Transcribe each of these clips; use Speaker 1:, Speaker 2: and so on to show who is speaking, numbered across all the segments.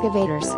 Speaker 1: Excavators.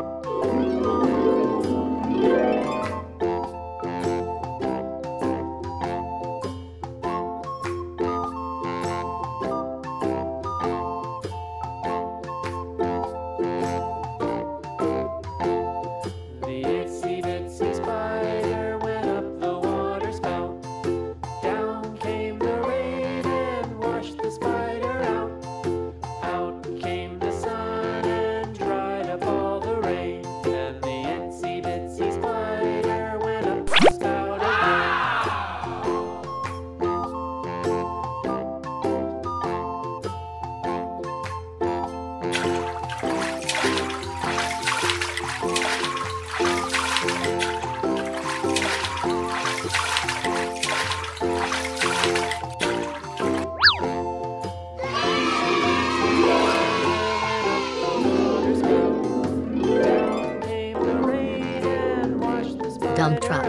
Speaker 1: Dump truck.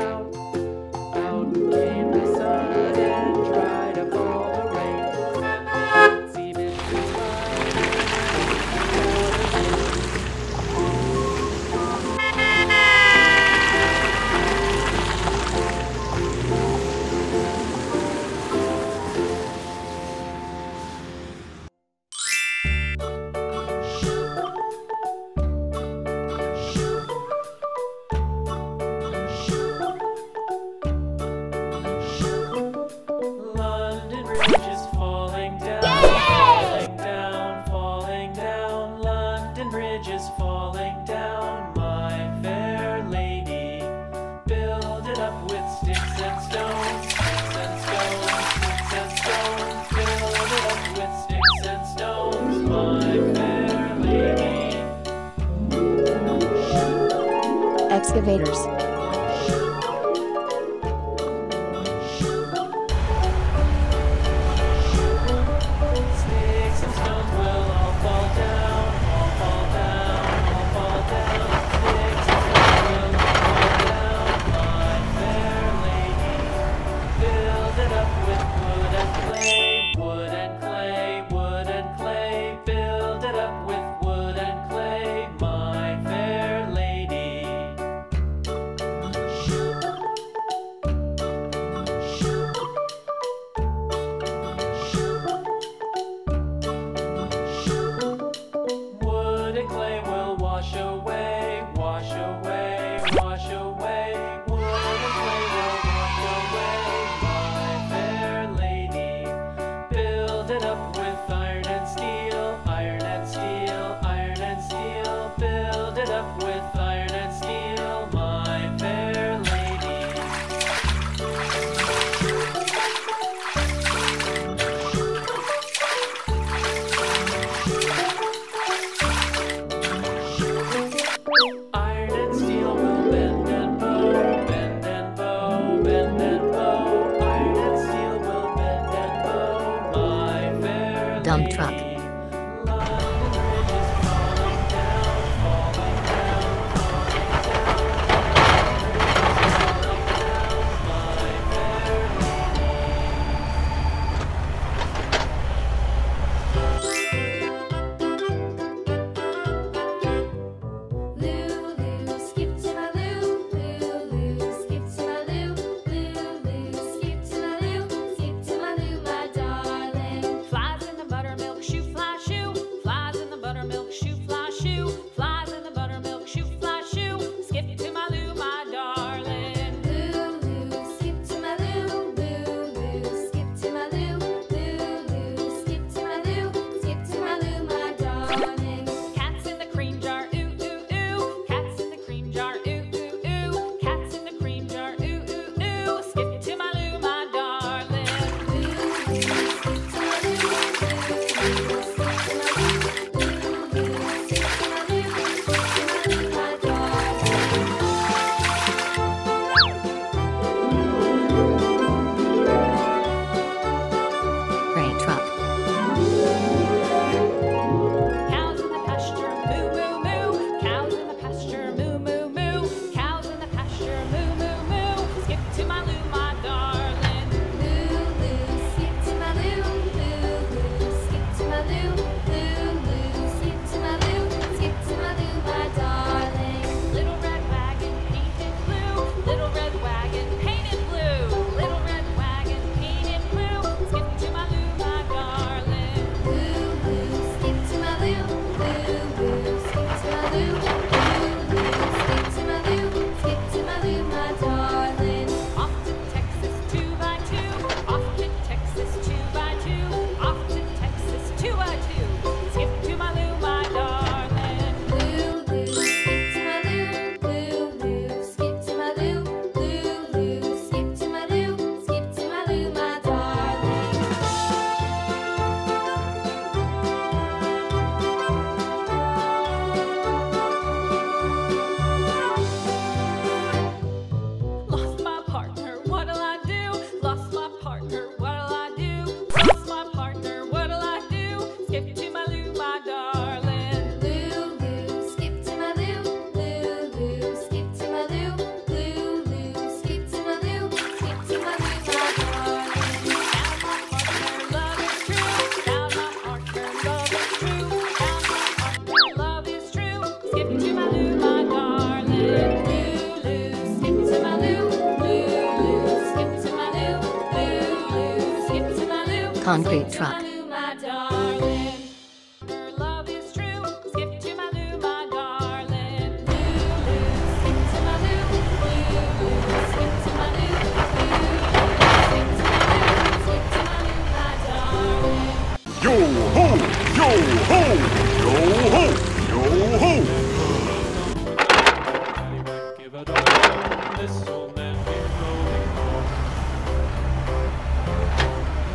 Speaker 1: Excavators. Dump truck.
Speaker 2: Shoot
Speaker 1: Concrete truck.
Speaker 2: Yo ho! Yo ho! Yo ho! Yo ho!
Speaker 3: This old man came rolling home.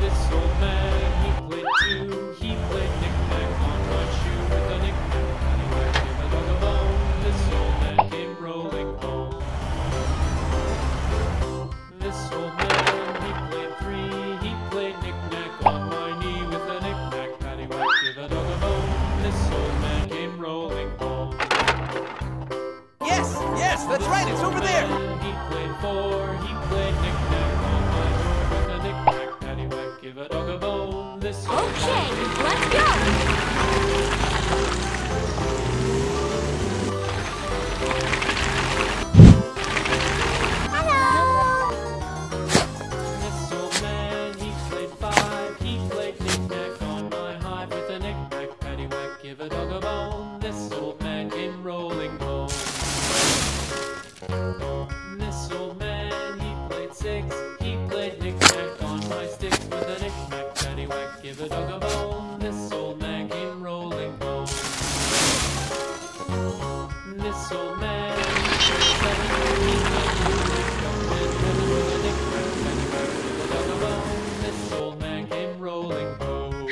Speaker 3: This old man, he played too. He played knick-knack on my shoe with a knick-knack, paddywhack, give a dog a bone. This old man came rolling home. This old man, he played three. He played knick-knack on my knee with a knick-knack, paddywhack, give a dog a bone. This old man came rolling home.
Speaker 4: Yes, that's right, it's over there.
Speaker 3: He played four, he played knick-knack on my door with a knick-knack, paddywhack, give a dog a bone. This old
Speaker 5: Okay,
Speaker 3: man came
Speaker 5: let's go!
Speaker 3: This old man, he played five. He played knick-knack on my hive with a knick-knack, paddywhack, give a dog a bone. This old man came rolling home. This old man, he played six. He played knick-knack on my sticks with a knick-knack, paddywhack, give a dog a bone. This old man came rolling home. This old man, he played seven. He played knick-knack on my heaven with a knick-knack, paddywhack, give a dog a bone. This old man came rolling home.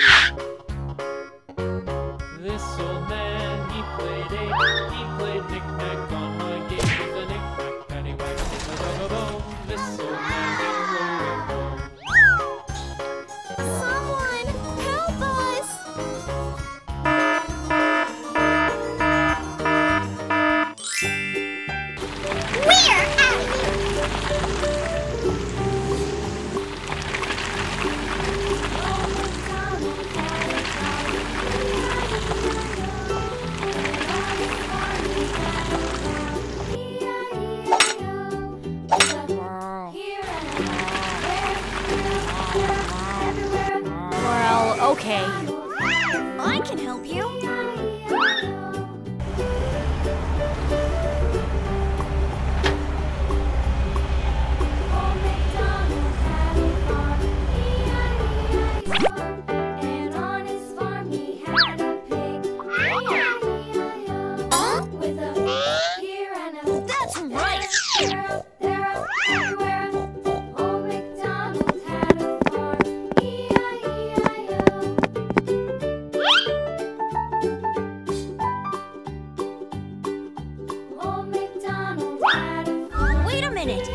Speaker 3: This old man, he played eight. He played knick-knack on my gate with a knick-knack, paddywhack, give a dog a bone. This old man came rolling home.
Speaker 5: Someone, help us! We're out of here! Well, okay. I can help you.
Speaker 6: And on his farm he had a pig, E-I-E-I-O, with a here and a
Speaker 5: That's right!
Speaker 6: there, everywhere. Old MacDonald had a farm, E-I-E-I-O. Old MacDonald had a farm.
Speaker 5: Wait a minute!